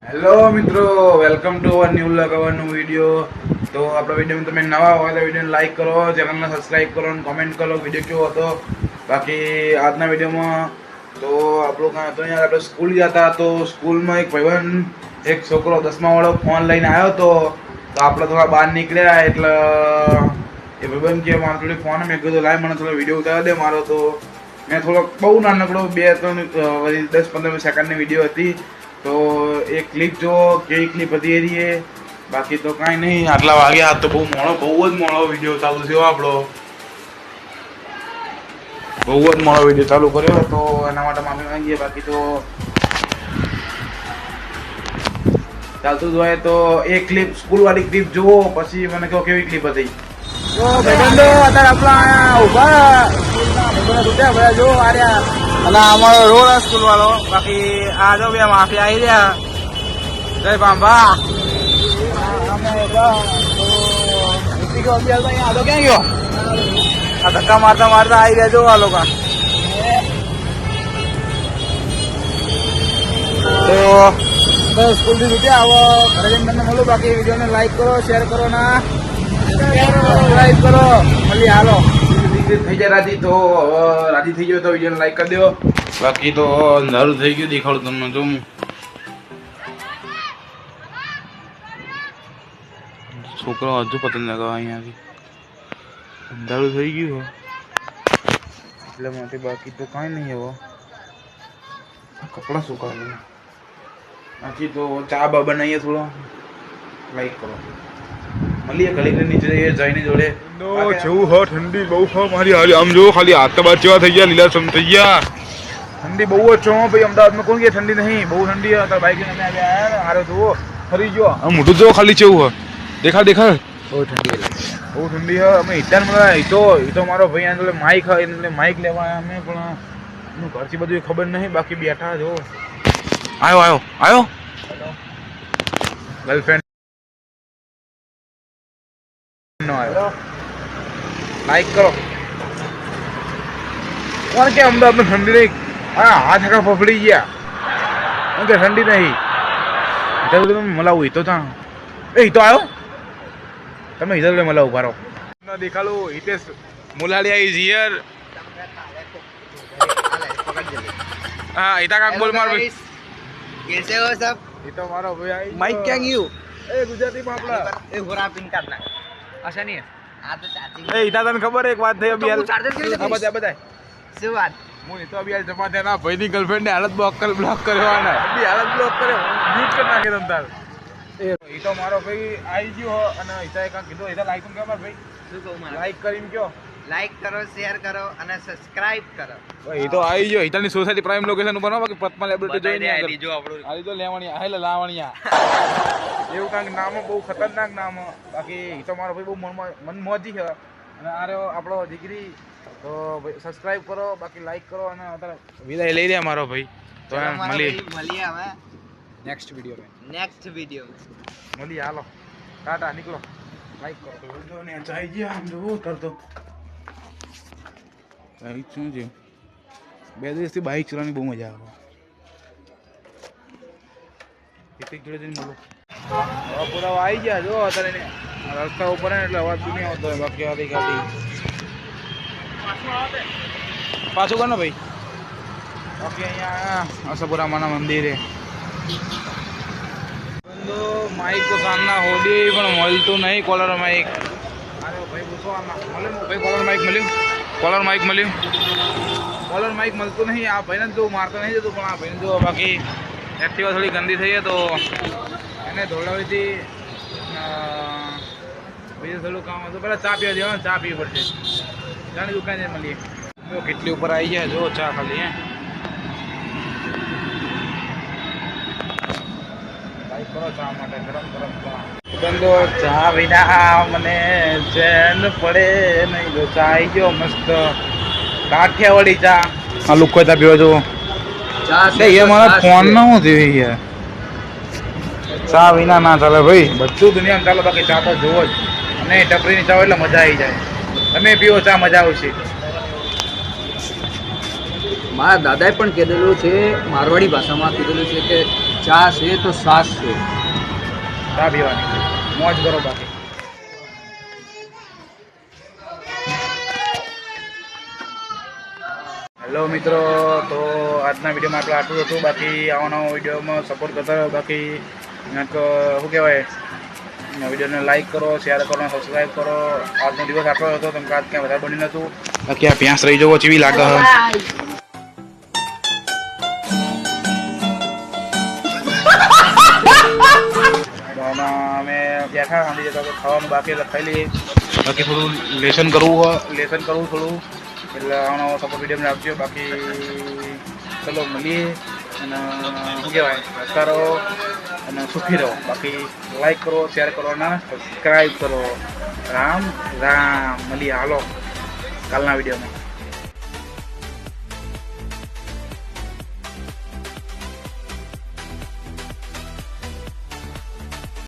Hello મિત્રો, welcome to our new vlog, our new video. તો આપણા વિડીયોમાં તમે નવા હોય તો વિડીયોને લાઈક કરો, ચેનલને સબસ્ક્રાઈબ કરો અને કોમેન્ટ કરો વિડીયો કેવો હતો. બાકી આજના વિડીયોમાં તો આપણું કાં હતો યાર, આપણે સ્કૂલ જતા તો સ્કૂલમાં એક ભાઈબંધ એક છોકરો 10મા વાળો ફોન લઈને આવ્યો હતો. તો આપણે થોડા બહાર નીકળ્યા એટલે એ ભાઈબંધ કે મારે થોડી ફોન, મેં કીધું લાય મને થોડો વિડીયો ઉતારી દે મારો. તો મેં થોડોક બહુ નાનકડો 10-15 સેકન્ડની વિડીયો હતી. તો એ ક્લિપ જો કેવી ક્લિપ હતી એ બાકી તો કાંઈ નહીં. આટલા વાગ્યા તો બહુ જ મોડો વિડીયો ચાલુ થયો આપણો. બહુ જ મોડો વિડીયો ચાલુ કર્યો તો એના માટે માફી માંગીએ. બાકી તો ચાલતું જ હોય તો એ ક્લિપ, સ્કૂલ વાળી ક્લિપ જુઓ પછી મને કહો કેવી ક્લિપ હતી. તો ભાઈબંધો અત્યારે આપણા ઉભા સ્કૂલના છૂટ્યા બધા જો આર્યા અને અમારો રોડ સ્કૂલ વાળો. બાકી આ જો બે માફી આવી રહ્યા. જય બાંબા. ક્યાં ગયો? આ ધક્કા મારતા મારતા આવી રહ્યા જો આ લોકો. તો સ્કૂલ થી છૂટ્યા, હવે ઘરે જઈને તમને મળું. બાકી વિડીયોને લાઈક કરો, શેર કરો ના સબસ્ક્રાઈબ કરો. મળી હાલો થઈ જાય રાજી. તો રાજી થઈ ગયો તો વિડીયોને લાઈક કરી દો. બાકી તો અંધારું થઈ ગયું, દેખાડું તમને. જો છોકરો હજુ પતંગ લગાવવા અહીંયાથી અંધારું થઈ ગયું એટલે માટે. બાકી તો કાંઈ નહીં. હવે કપડાં સુકાવે. બાકી તો ચા બા બનાવીએ, થોડો લાઈક કરો. મળીએ ઘડી નીચે જઈને જોડે. જેવું હ ઠંડી બહુ હ મારી હારી. આમ જો ખાલી હાથ બાર જેવા થઈ ગયા, લીલાછમ થઈ ગયા. ઠંડી બહુ જ છો ભાઈ. અમદાવાદમાં કોણ ગયા ઠંડી નહીં? બહુ ઠંડી હતા. બાઈક લઈને આવ્યા હારે જુઓ ફરી ગયો. આમ મોટું જો ખાલી કેવું હ દેખાડ. બહુ ઠંડી બહુ ઠંડી હ. અમે હિતાન મળ્યા. એ તો મારો ભાઈ એટલે માઇક એટલે માઇક લેવા આવ્યા અમે, પણ એનું ઘરથી બધું ખબર નહીં. બાકી બેઠા જો. આવ્યો ગર્લફ્રેન્ડ નો આવ્યો. લાઈક કરો. કોણ કે અમદાવાદમાં ઠંડી નહીં? હા, હાથ હાકા ફફડી ગયા કે ઠંડી નહીં. તમે મલાવું હિતો ત્યાં એ હિતો આવ્યો. તમે હિતો મલાવ ઉભા રહો. દેખાડો. Hitesh Muladiya is here. હા, હિતા કાક બોલ માર ભાઈ. कैसे हो सब? એ તો મારો ભાઈ माइक क्या गયું? એ ગુજરાતીમાં આપણા ए होरा पिन करना अच्छा नहीं है आ तो चाची એ હિતા તને ખબર એક વાત થઈ અભી હાલ. ચાર્જર કેવી રીતે બધા બધા શું વાત હું તો અભી હાલ જમા થયા. ભાઈની ગર્લફ્રેન્ડ ને હાલત બ્લોક કર્યો ને બી હાલત બ્લોક કર્યો. મ્યુટ કરી નાખે તમ તાર. એ તો મારો ભાઈ આવી ગયો અને હિતાએ કાંઈ કીધું. હિતા લાઈક કેમ માર ભાઈ? શું કહું મારા લાઈક કરીને કયો. લાઈક કરો શેર કરો અને સબસ્ક્રાઇબ કરો. એ તો આવી ગયો. હિતાની સોસાયટી પ્રાઇમ લોકેશન ઉપર બાકી પતમા લેબોરેટરી જોઈને બતાવી દે જો આપણું આવી તો લેવાણીયા હાલે લાવણીયા એવું કાંઈક નામ બહુ ખતરનાક નામ. બાકી એ તો મારો ભાઈ બહુ મનમોજી છે. અને આ રહ્યો આપણો દીકરી. તો સબસ્ક્રાઇબ કરો, બાકી લાઈક કરો અને અત્યારે વિદાય લઈ રહ્યા મારો ભાઈ. તો મળીએ હવે નેક્સ્ટ વિડીયો વિડીયો હાલો ટાટા નીકળો. લાઈક કરો. ને ચાઈ ગયા આમ જોવો કરતો. બાઈક શું છે? 2 દિવસથી બાઈક ચલાવવાની બહુ મજા આવે. એક જોડે જઈને મળો. હવા પુરાવા આવી ગયા જો અત્યારે રસ્તા ઉપર એટલે અવાજ બી નહીં આવતો હોય. બાકી આવી ગાડી પાછું કરો ભાઈ. બાકી અહીંયા આશાપુરામાના મંદિરે માઇક તો સામના હોડી પણ મળતું નહીં. કોલર માઇક ભાઈ પૂછો આમાં મળે ભાઈ? કોલર માઇક મળતું નહીં. આ ભાઈને તો મારતો નહીં જતું, પણ આ ભાઈને જો. બાકી એક્ટિવા થોડી ગંદી થઈ છે તો એને ધોળાવી હતી. બીજું થોડું કામ હતું. પહેલાં ચા પીવા દેવાનું. ચા પીવી પડશે. ચાની દુકાને મળીએ. જો કેટલી ઉપર આવી ગયા જો ચા ખાલી. કરો ચા માટે ગરમ ચા. બંધો ચા વિના મને ચેન પડે નહીં. જો ચા આવી ગયો મસ્ત કાઠિયાવાડી ચા. આ લુકો ચા પીવો જો. એ મારા ફોન ના હું થયું યાર. ચા વિના ના ચાલે ભાઈ. બધું દુનિયામાં ચાલે, બાકી ચા તો જોવો જ. અને ટપરીની ચા એટલે મજા આવી જાય. તમે પીવો ચા, મજા આવશે. મારા દાદાએ પણ કીધેલું છે, મારવાડી ભાષામાં કીધેલું છે કે ચા છે તો સાસ છે. ચા પીવાની મોજ કરો બાકી. હેલો મિત્રો, તો આજના વિડીયોમાં આપણે આટલું હતું. બાકી આવા નવા વિડીયોમાં સપોર્ટ કરતા રહો. બાકી શું કહેવાય, વિડીયોને લાઈક કરો, શેર કરો, સબસ્ક્રાઈબ કરો. આજનો દિવસ આટલો હતો, તમે આજ ક્યાં વધારે બની નહોતું. બાકી આ ભેંસ રહી જવો ચેવી લાગે. અમે બેઠા સાંભળી જતા તો ખાવાનું બાકી એટલે ખાઈ લઈએ. બાકી થોડું લેસન કરવું થોડું, એટલે આનો સપોર્ટ વિડીયો રાખજો. બાકી ચલો મળીએ અને શું કહેવાય, હસતા રહો અને સુખી રહો. બાકી લાઈક કરો, શેર કરો અને સબસ્ક્રાઈબ કરો. રામ રામ. મળીએ હાલો કાલના વિડીયોમાં.